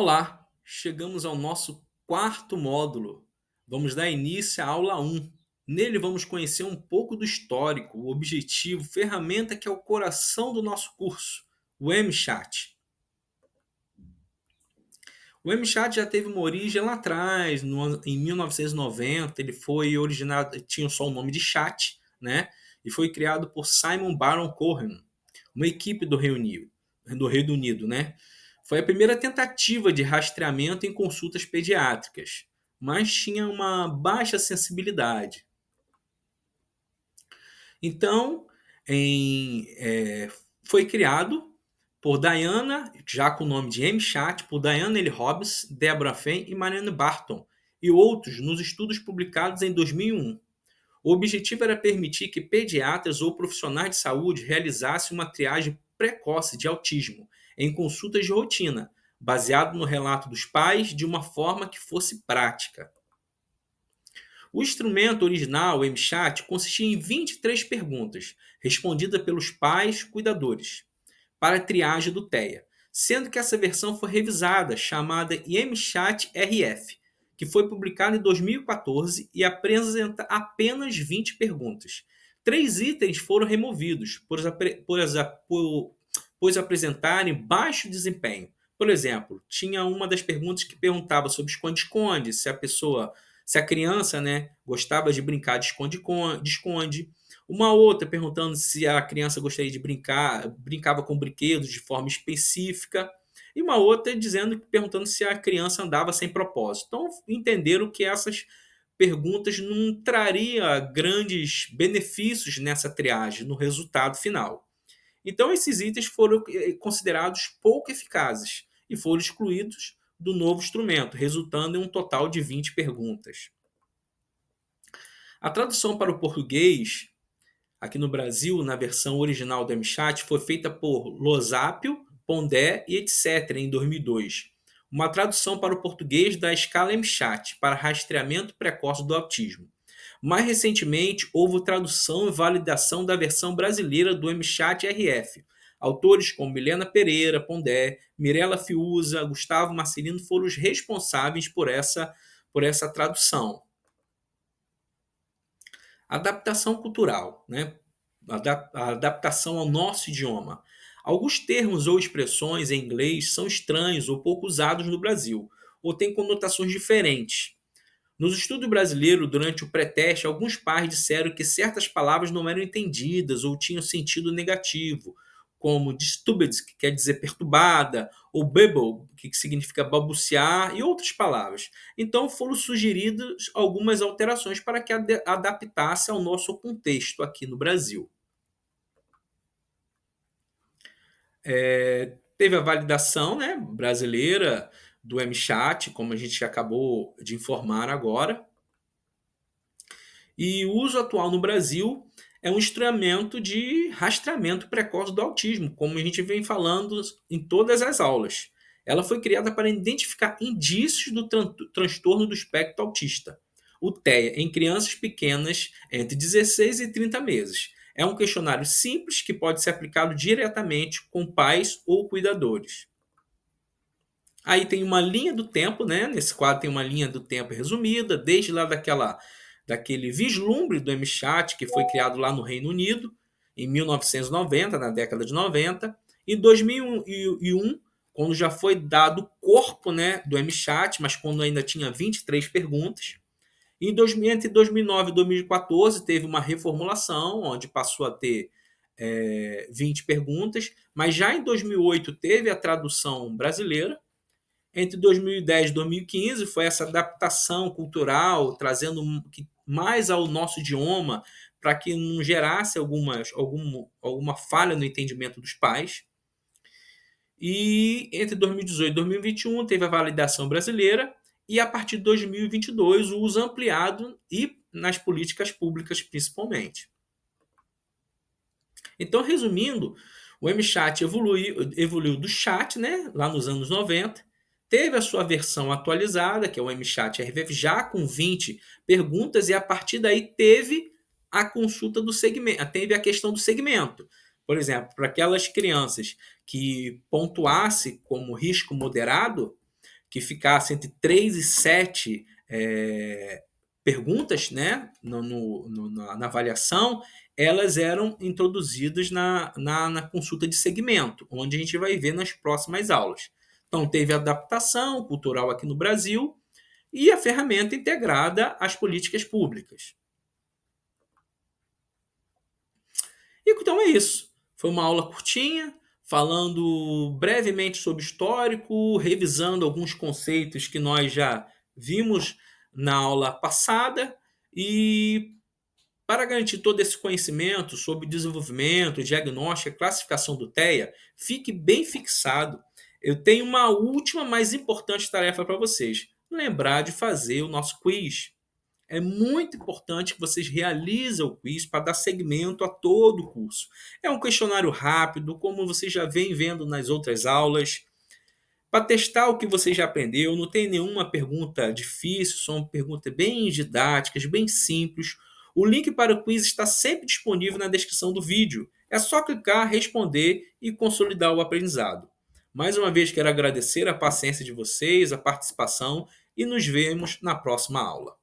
Olá, chegamos ao nosso quarto módulo. Vamos dar início à aula 1. Nele vamos conhecer um pouco do histórico, o objetivo, ferramenta que é o coração do nosso curso, o MChat. O MChat já teve uma origem lá atrás, em 1990, ele foi originado, tinha só o nome de chat, né? E foi criado por Simon Baron Cohen, uma equipe do Reino Unido, né? Foi a primeira tentativa de rastreamento em consultas pediátricas, mas tinha uma baixa sensibilidade. Então, foi criado por Diana, já com o nome de MChat, por Diana L. Hobbs, Deborah Fenn e Marianne Barton, e outros nos estudos publicados em 2001. O objetivo era permitir que pediatras ou profissionais de saúde realizassem uma triagem precoce de autismo em consultas de rotina, baseado no relato dos pais de uma forma que fosse prática. O instrumento original, o MChat, consistia em 23 perguntas, respondidas pelos pais cuidadores, para a triagem do TEA, sendo que essa versão foi revisada, chamada MChat RF, que foi publicada em 2014 e apresenta apenas 20 perguntas. Três itens foram removidos, pois apresentarem baixo desempenho. Por exemplo, tinha uma das perguntas que perguntava sobre esconde-esconde, se a criança, né, gostava de brincar de esconde-esconde. Uma outra perguntando se a criança gostaria de brincar, brincava com brinquedos de forma específica. E uma outra perguntando se a criança andava sem propósito. Então, entenderam que essas perguntas não trariam grandes benefícios nessa triagem, no resultado final. Então, esses itens foram considerados pouco eficazes e foram excluídos do novo instrumento, resultando em um total de 20 perguntas. A tradução para o português, aqui no Brasil, na versão original do MChat, foi feita por Losápio, Pondé e etc. em 2002. Uma tradução para o português da escala MChat para rastreamento precoce do autismo. Mais recentemente, houve tradução e validação da versão brasileira do MChat RF. Autores como Milena Pereira, Pondé, Mirella Fiuza, Gustavo Marcelino foram os responsáveis por essa tradução. Adaptação cultural, né? A adaptação ao nosso idioma. Alguns termos ou expressões em inglês são estranhos ou pouco usados no Brasil, ou têm conotações diferentes. Nos estudos brasileiros, durante o pré-teste, alguns pais disseram que certas palavras não eram entendidas ou tinham sentido negativo, como disturbed, que quer dizer perturbada, ou babble, que significa balbuciar, e outras palavras. Então foram sugeridas algumas alterações para que adaptasse ao nosso contexto aqui no Brasil. Teve a validação, né, brasileira do MChat, como a gente acabou de informar agora. E o uso atual no Brasil é um instrumento de rastreamento precoce do autismo, como a gente vem falando em todas as aulas. Ela foi criada para identificar indícios do transtorno do espectro autista, o TEA, em crianças pequenas entre 16 e 30 meses. É um questionário simples que pode ser aplicado diretamente com pais ou cuidadores. Aí tem uma linha do tempo, né? Nesse quadro tem uma linha do tempo resumida, desde lá daquele vislumbre do MChat, que foi criado lá no Reino Unido, em 1990, na década de 90. Em 2001, quando já foi dado o corpo, né, do MChat, mas quando ainda tinha 23 perguntas. Entre 2009 e 2014, teve uma reformulação, onde passou a ter 20 perguntas, mas já em 2008 teve a tradução brasileira. Entre 2010 e 2015 foi essa adaptação cultural, trazendo mais ao nosso idioma, para que não gerasse alguma falha no entendimento dos pais. E entre 2018 e 2021 teve a validação brasileira, e a partir de 2022 o uso ampliado e nas políticas públicas principalmente. Então, resumindo, o MChat evoluiu do chat, né, lá nos anos 90, teve a sua versão atualizada, que é o MChat RVF, já com 20 perguntas, e a partir daí teve a consulta do segmento, teve a questão do segmento. Por exemplo, para aquelas crianças que pontuasse como risco moderado, que ficasse entre 3 e 7 perguntas, né, na avaliação, elas eram introduzidas na consulta de segmento, onde a gente vai ver nas próximas aulas. Então, teve adaptação cultural aqui no Brasil e a ferramenta integrada às políticas públicas. E então é isso. Foi uma aula curtinha, falando brevemente sobre histórico, revisando alguns conceitos que nós já vimos na aula passada e para garantir todo esse conhecimento sobre desenvolvimento, diagnóstico e classificação do TEA, fique bem fixado. Eu tenho uma última, mais importante tarefa para vocês: lembrar de fazer o nosso quiz. É muito importante que vocês realizem o quiz para dar seguimento a todo o curso. É um questionário rápido, como vocês já vêm vendo nas outras aulas, para testar o que você já aprendeu. Não tem nenhuma pergunta difícil, são perguntas bem didáticas, bem simples. O link para o quiz está sempre disponível na descrição do vídeo. É só clicar, responder e consolidar o aprendizado. Mais uma vez quero agradecer a paciência de vocês, a participação e nos vemos na próxima aula.